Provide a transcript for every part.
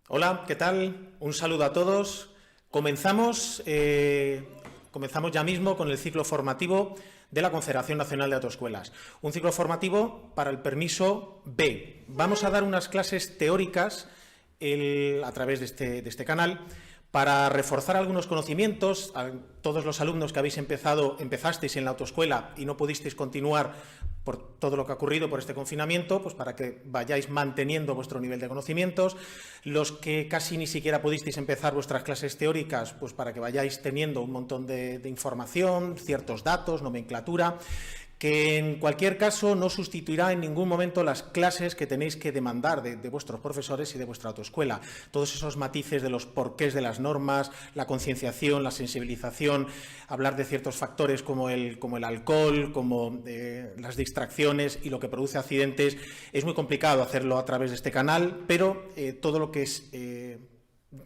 Hola, ¿qué tal? Un saludo a todos. Comenzamos ya mismo con el ciclo formativo de la Confederación Nacional de Autoescuelas. Un ciclo formativo para el permiso B. Vamos a dar unas clases teóricas a través de este canal para reforzar algunos conocimientos. A todos los alumnos que empezasteis en la autoescuela y no pudisteis continuar por todo lo que ha ocurrido por este confinamiento, pues para que vayáis manteniendo vuestro nivel de conocimientos. Los que casi ni siquiera pudisteis empezar vuestras clases teóricas, pues para que vayáis teniendo un montón de información, ciertos datos, nomenclatura, que en cualquier caso no sustituirá en ningún momento las clases que tenéis que demandar de vuestros profesores y de vuestra autoescuela. Todos esos matices de los porqués de las normas, la concienciación, la sensibilización, hablar de ciertos factores como el alcohol, como las distracciones y lo que produce accidentes. Es muy complicado hacerlo a través de este canal, pero todo lo que es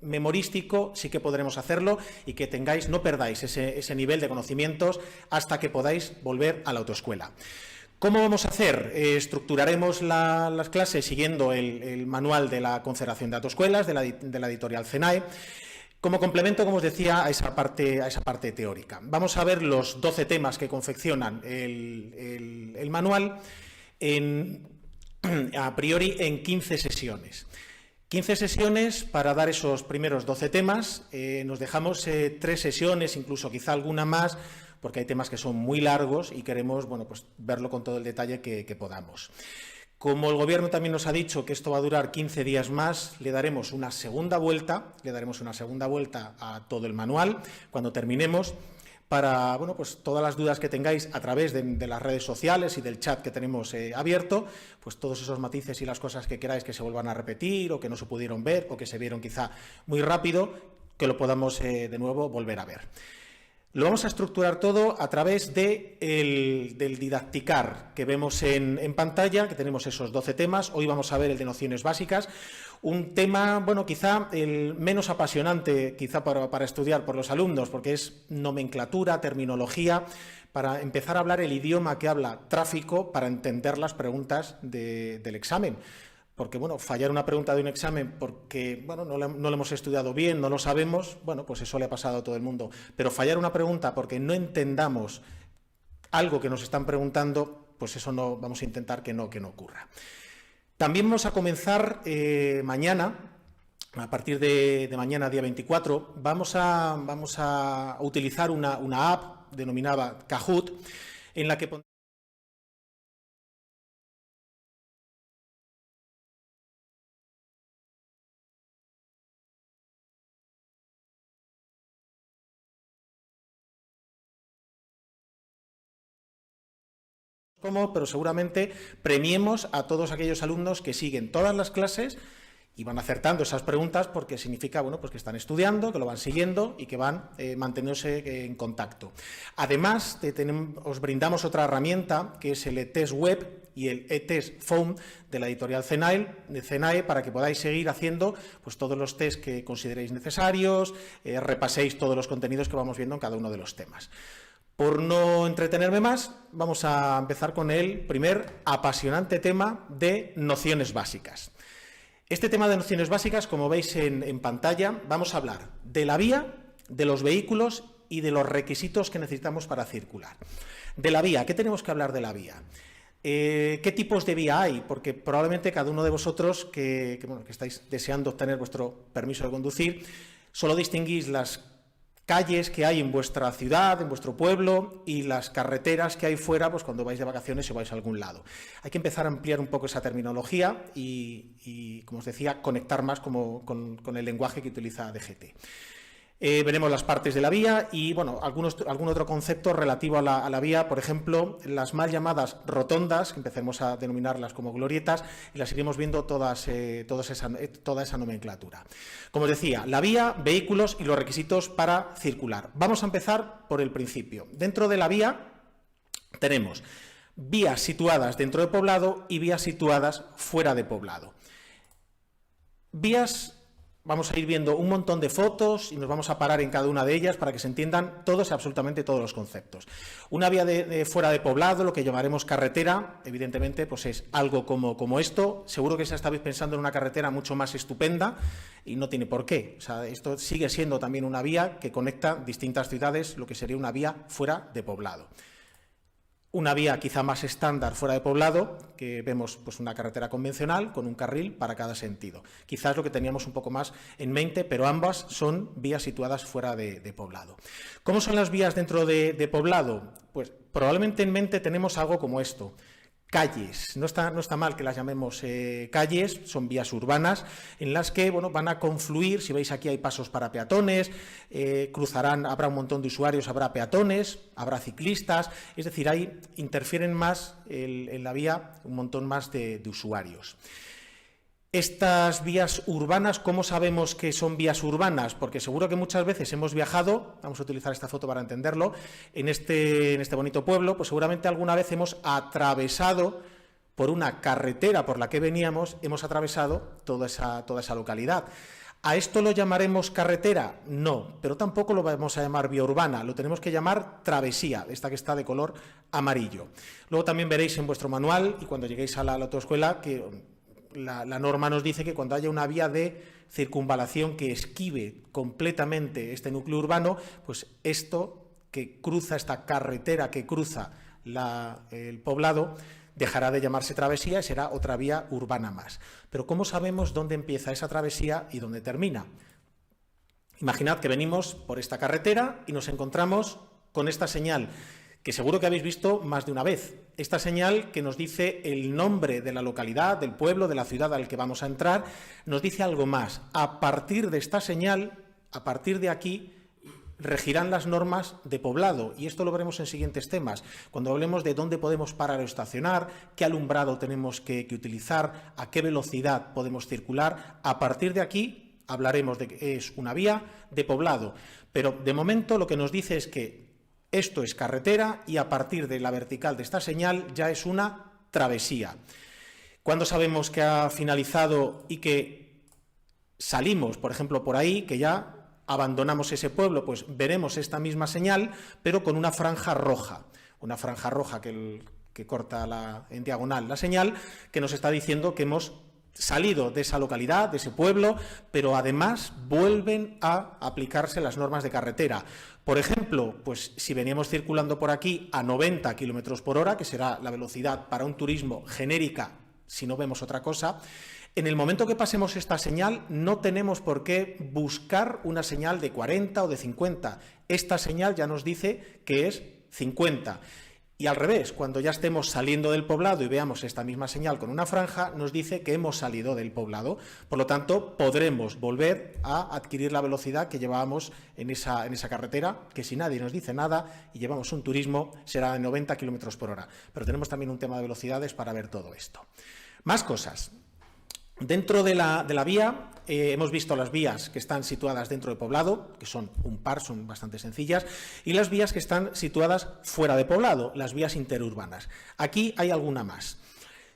memorístico sí que podremos hacerlo y que no perdáis ese nivel de conocimientos hasta que podáis volver a la autoescuela. ¿Cómo vamos a hacer? Estructuraremos las clases siguiendo el manual de la Confederación de Autoescuelas, de la editorial CENAE, como complemento, como os decía, a esa parte teórica. Vamos a ver los 12 temas que confeccionan el manual a priori en 15 sesiones. 15 sesiones para dar esos primeros 12 temas. Nos dejamos 3 sesiones, incluso quizá alguna más, porque hay temas que son muy largos y queremos pues verlo con todo el detalle que podamos. Como el Gobierno también nos ha dicho que esto va a durar 15 días más, le daremos una segunda vuelta a todo el manual cuando terminemos, para pues todas las dudas que tengáis a través de las redes sociales y del chat que tenemos abierto, pues todos esos matices y las cosas que queráis que se vuelvan a repetir o que no se pudieron ver o que se vieron quizá muy rápido, que lo podamos de nuevo volver a ver. Lo vamos a estructurar todo a través del didacticar que vemos en pantalla, que tenemos esos 12 temas. Hoy vamos a ver el de nociones básicas, un tema, quizá el menos apasionante quizá para estudiar por los alumnos, porque es nomenclatura, terminología, para empezar a hablar el idioma que habla tráfico para entender las preguntas del examen. Porque, fallar una pregunta de un examen porque, no lo hemos estudiado bien, no lo sabemos, pues eso le ha pasado a todo el mundo. Pero fallar una pregunta porque no entendamos algo que nos están preguntando, pues eso no vamos a intentar que no ocurra. También vamos a comenzar mañana, a partir de mañana, día 24, vamos a utilizar una app denominada Kahoot, en la que pero seguramente premiemos a todos aquellos alumnos que siguen todas las clases y van acertando esas preguntas, porque significa pues que están estudiando, que lo van siguiendo y que van manteniéndose en contacto. Además, os brindamos otra herramienta, que es el eTest Web y el eTest Phone de la editorial CENAE, para que podáis seguir haciendo pues todos los test que consideréis necesarios, repaséis todos los contenidos que vamos viendo en cada uno de los temas. Por no entretenerme más, vamos a empezar con el primer apasionante tema de nociones básicas. Este tema de nociones básicas, como veis en pantalla, vamos a hablar de la vía, de los vehículos y de los requisitos que necesitamos para circular. De la vía, ¿qué tenemos que hablar de la vía? ¿Qué tipos de vía hay? Porque probablemente cada uno de vosotros que estáis deseando obtener vuestro permiso de conducir, solo distinguís las calles que hay en vuestra ciudad, en vuestro pueblo, y las carreteras que hay fuera, pues cuando vais de vacaciones o vais a algún lado. Hay que empezar a ampliar un poco esa terminología y como os decía, conectar más con el lenguaje que utiliza DGT. Veremos las partes de la vía y algún otro concepto relativo a la vía, por ejemplo, las mal llamadas rotondas, que empecemos a denominarlas como glorietas, y las iremos viendo toda esa nomenclatura. Como os decía, la vía, vehículos y los requisitos para circular. Vamos a empezar por el principio. Dentro de la vía tenemos vías situadas dentro de poblado y vías situadas fuera de poblado. Vías, vamos a ir viendo un montón de fotos y nos vamos a parar en cada una de ellas para que se entiendan todos, absolutamente todos los conceptos. Una vía de fuera de poblado, lo que llamaremos carretera, evidentemente pues es algo como esto. Seguro que se estáis pensando en una carretera mucho más estupenda y no tiene por qué. O sea, esto sigue siendo también una vía que conecta distintas ciudades, lo que sería una vía fuera de poblado. Una vía quizá más estándar fuera de poblado, que vemos pues una carretera convencional con un carril para cada sentido. Quizás lo que teníamos un poco más en mente, pero ambas son vías situadas fuera de poblado. ¿Cómo son las vías dentro de poblado? Pues probablemente en mente tenemos algo como esto. Calles, no está mal que las llamemos calles, son vías urbanas en las que van a confluir, si veis aquí hay pasos para peatones, cruzarán, habrá un montón de usuarios, habrá peatones, habrá ciclistas, es decir, ahí interfieren más en la vía un montón más de usuarios. Estas vías urbanas, ¿cómo sabemos que son vías urbanas? Porque seguro que muchas veces hemos viajado, vamos a utilizar esta foto para entenderlo, en este bonito pueblo, pues seguramente alguna vez hemos atravesado por una carretera por la que veníamos, hemos atravesado toda esa localidad. ¿A esto lo llamaremos carretera? No, pero tampoco lo vamos a llamar vía urbana, lo tenemos que llamar travesía, esta que está de color amarillo. Luego también veréis en vuestro manual, y cuando lleguéis a la autoescuela, que la norma nos dice que cuando haya una vía de circunvalación que esquive completamente este núcleo urbano, pues esto que cruza, esta carretera que cruza el poblado, dejará de llamarse travesía y será otra vía urbana más. Pero ¿cómo sabemos dónde empieza esa travesía y dónde termina? Imaginad que venimos por esta carretera y nos encontramos con esta señal, que seguro que habéis visto más de una vez. Esta señal que nos dice el nombre de la localidad, del pueblo, de la ciudad al que vamos a entrar, nos dice algo más. A partir de esta señal, a partir de aquí, regirán las normas de poblado, y esto lo veremos en siguientes temas, cuando hablemos de dónde podemos parar o estacionar, qué alumbrado tenemos que utilizar, a qué velocidad podemos circular. A partir de aquí hablaremos de que es una vía de poblado, pero de momento lo que nos dice es que esto es carretera y a partir de la vertical de esta señal ya es una travesía. ¿Cuándo sabemos que ha finalizado y que salimos, por ejemplo, por ahí, que ya abandonamos ese pueblo? Pues veremos esta misma señal, pero con una franja roja que corta en diagonal la señal, que nos está diciendo que hemos salido de esa localidad, de ese pueblo, pero además vuelven a aplicarse las normas de carretera. Por ejemplo, pues si veníamos circulando por aquí a 90 km por hora, que será la velocidad para un turismo genérica, si no vemos otra cosa, en el momento que pasemos esta señal no tenemos por qué buscar una señal de 40 o de 50. Esta señal ya nos dice que es 50. Y al revés, cuando ya estemos saliendo del poblado y veamos esta misma señal con una franja, nos dice que hemos salido del poblado. Por lo tanto, podremos volver a adquirir la velocidad que llevábamos en esa carretera, que si nadie nos dice nada y llevamos un turismo, será de 90 km por hora. Pero tenemos también un tema de velocidades para ver todo esto. Más cosas. Dentro de la vía hemos visto las vías que están situadas dentro de poblado, que son un par, son bastante sencillas, y las vías que están situadas fuera de poblado, las vías interurbanas. Aquí hay alguna más.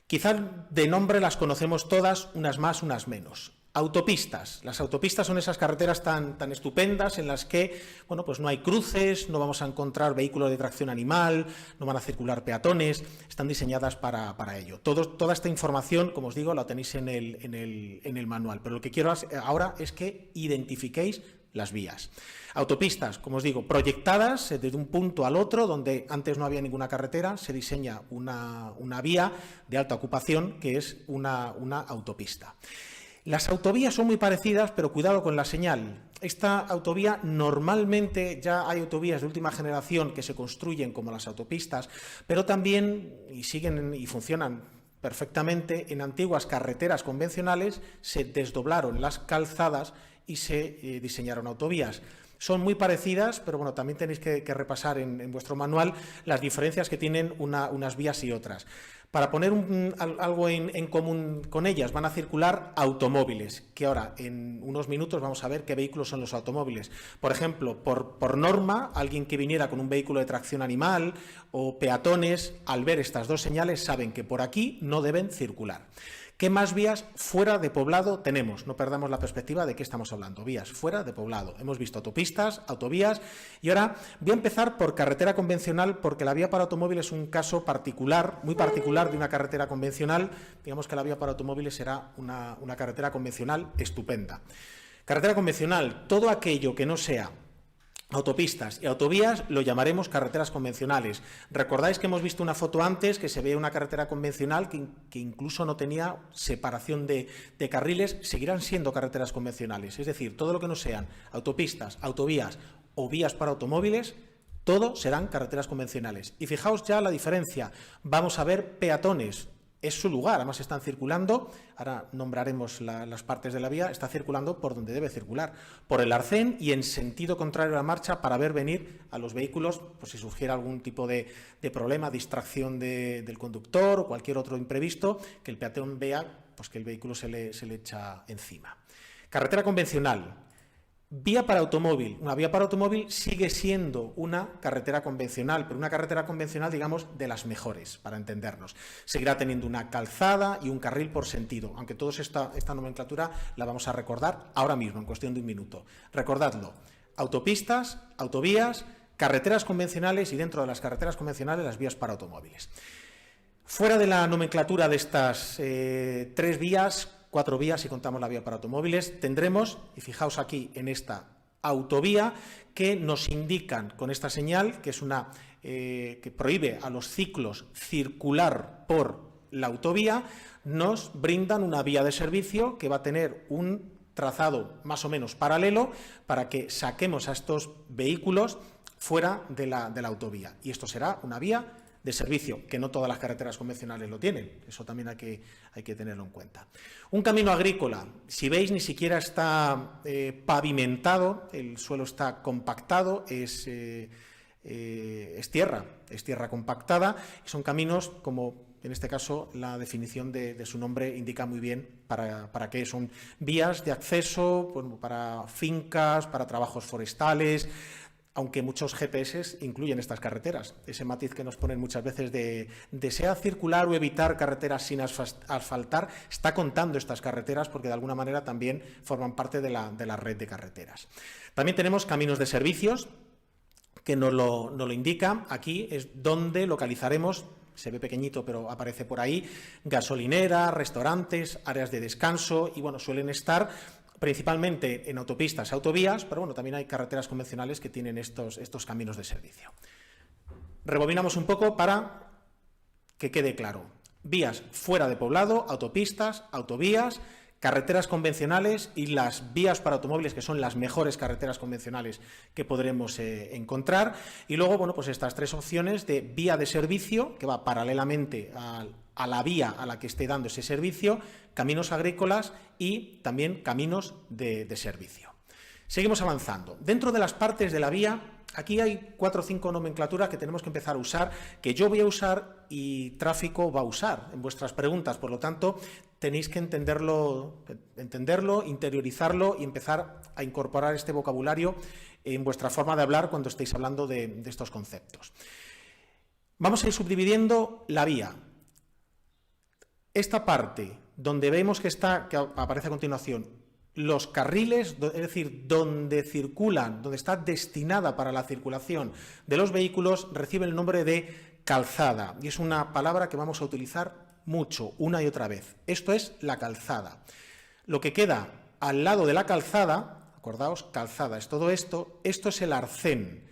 Quizás de nombre las conocemos todas, unas más, unas menos. Autopistas. Las autopistas son esas carreteras tan estupendas en las que, pues no hay cruces, no vamos a encontrar vehículos de tracción animal, no van a circular peatones, están diseñadas para ello. Toda esta información, como os digo, la tenéis en el manual, pero lo que quiero ahora es que identifiquéis las vías. Autopistas, como os digo, proyectadas desde un punto al otro, donde antes no había ninguna carretera, se diseña una vía de alta ocupación que es una autopista. Las autovías son muy parecidas, pero cuidado con la señal. Esta autovía, normalmente ya hay autovías de última generación que se construyen como las autopistas, pero también, y siguen y funcionan perfectamente, en antiguas carreteras convencionales se desdoblaron las calzadas y se diseñaron autovías. Son muy parecidas, pero también tenéis que repasar en vuestro manual las diferencias que tienen unas vías y otras. Para poner algo en común con ellas, van a circular automóviles, que ahora en unos minutos vamos a ver qué vehículos son los automóviles. Por ejemplo, por norma, alguien que viniera con un vehículo de tracción animal o peatones, al ver estas dos señales, saben que por aquí no deben circular. ¿Qué más vías fuera de poblado tenemos? No perdamos la perspectiva de qué estamos hablando. Vías fuera de poblado. Hemos visto autopistas, autovías y ahora voy a empezar por carretera convencional porque la vía para automóvil es un caso particular, muy particular de una carretera convencional. Digamos que la vía para automóviles será una carretera convencional estupenda. Carretera convencional, todo aquello que no sea autopistas y autovías lo llamaremos carreteras convencionales. Recordáis que hemos visto una foto antes que se ve una carretera convencional que incluso no tenía separación de carriles, seguirán siendo carreteras convencionales. Es decir, todo lo que no sean autopistas, autovías o vías para automóviles, todo serán carreteras convencionales. Y fijaos ya la diferencia. Vamos a ver peatones. Es su lugar, además están circulando, ahora nombraremos las partes de la vía, está circulando por donde debe circular, por el arcén y en sentido contrario a la marcha para ver venir a los vehículos, pues si surgiera algún tipo de problema, distracción del conductor o cualquier otro imprevisto, que el peatón vea pues que el vehículo se le echa encima. Carretera convencional. Vía para automóvil. Una vía para automóvil sigue siendo una carretera convencional, pero una carretera convencional, digamos, de las mejores, para entendernos. Seguirá teniendo una calzada y un carril por sentido, aunque toda esta nomenclatura la vamos a recordar ahora mismo, en cuestión de un minuto. Recordadlo, autopistas, autovías, carreteras convencionales y dentro de las carreteras convencionales las vías para automóviles. Fuera de la nomenclatura de estas 3 vías, 4 vías si contamos la vía para automóviles, tendremos, y fijaos aquí en esta autovía, que nos indican con esta señal, que es una que prohíbe a los ciclos circular por la autovía, nos brindan una vía de servicio que va a tener un trazado más o menos paralelo para que saquemos a estos vehículos fuera de la autovía. Y esto será una vía de servicio, que no todas las carreteras convencionales lo tienen. Eso también hay que tenerlo en cuenta. Un camino agrícola, si veis, ni siquiera está pavimentado, el suelo está compactado, es tierra compactada, y son caminos, como en este caso la definición de su nombre indica muy bien para qué. Son vías de acceso, bueno, para fincas, para trabajos forestales, aunque muchos GPS incluyen estas carreteras. Ese matiz que nos ponen muchas veces de desear circular o evitar carreteras sin asfaltar, está contando estas carreteras porque de alguna manera también forman parte de la red de carreteras. También tenemos caminos de servicios, que nos lo indica. Aquí es donde localizaremos, se ve pequeñito pero aparece por ahí, gasolineras, restaurantes, áreas de descanso y bueno, suelen estar principalmente en autopistas, autovías, pero bueno, también hay carreteras convencionales que tienen estos caminos de servicio. Rebobinamos un poco para que quede claro. Vías fuera de poblado, autopistas, autovías, carreteras convencionales y las vías para automóviles, que son las mejores carreteras convencionales que podremos encontrar. Y luego, bueno, pues estas 3 opciones de vía de servicio, que va paralelamente a la vía a la que esté dando ese servicio, caminos agrícolas y también caminos de servicio. Seguimos avanzando. Dentro de las partes de la vía, aquí hay 4 o 5 nomenclaturas que tenemos que empezar a usar, que yo voy a usar y tráfico va a usar en vuestras preguntas. Por lo tanto, tenéis que entenderlo, interiorizarlo y empezar a incorporar este vocabulario en vuestra forma de hablar cuando estéis hablando de estos conceptos. Vamos a ir subdividiendo la vía. Esta parte donde vemos que aparece a continuación, los carriles, es decir, donde circulan, donde está destinada para la circulación de los vehículos, recibe el nombre de calzada. Y es una palabra que vamos a utilizar mucho, una y otra vez. Esto es la calzada. Lo que queda al lado de la calzada, acordaos, calzada es todo esto, esto es el arcén.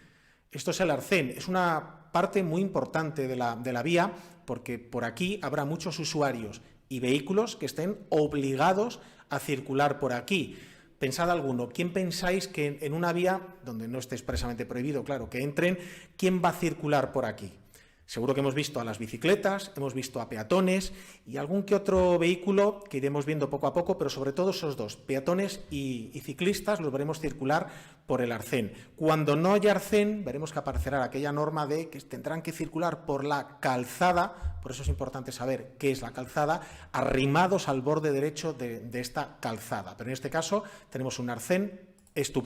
Esto es el arcén, es una parte muy importante de la vía, porque por aquí habrá muchos usuarios y vehículos que estén obligados a circular por aquí. Pensad alguno, ¿quién pensáis que en una vía, donde no esté expresamente prohibido, claro, que entren, quién va a circular por aquí? Seguro que hemos visto a las bicicletas, hemos visto a peatones y algún que otro vehículo que iremos viendo poco a poco, pero sobre todo esos dos, peatones y ciclistas, los veremos circular por el arcén. Cuando no haya arcén, veremos que aparecerá aquella norma de que tendrán que circular por la calzada, por eso es importante saber qué es la calzada, arrimados al borde derecho de esta calzada. Pero en este caso tenemos un arcén estupendo.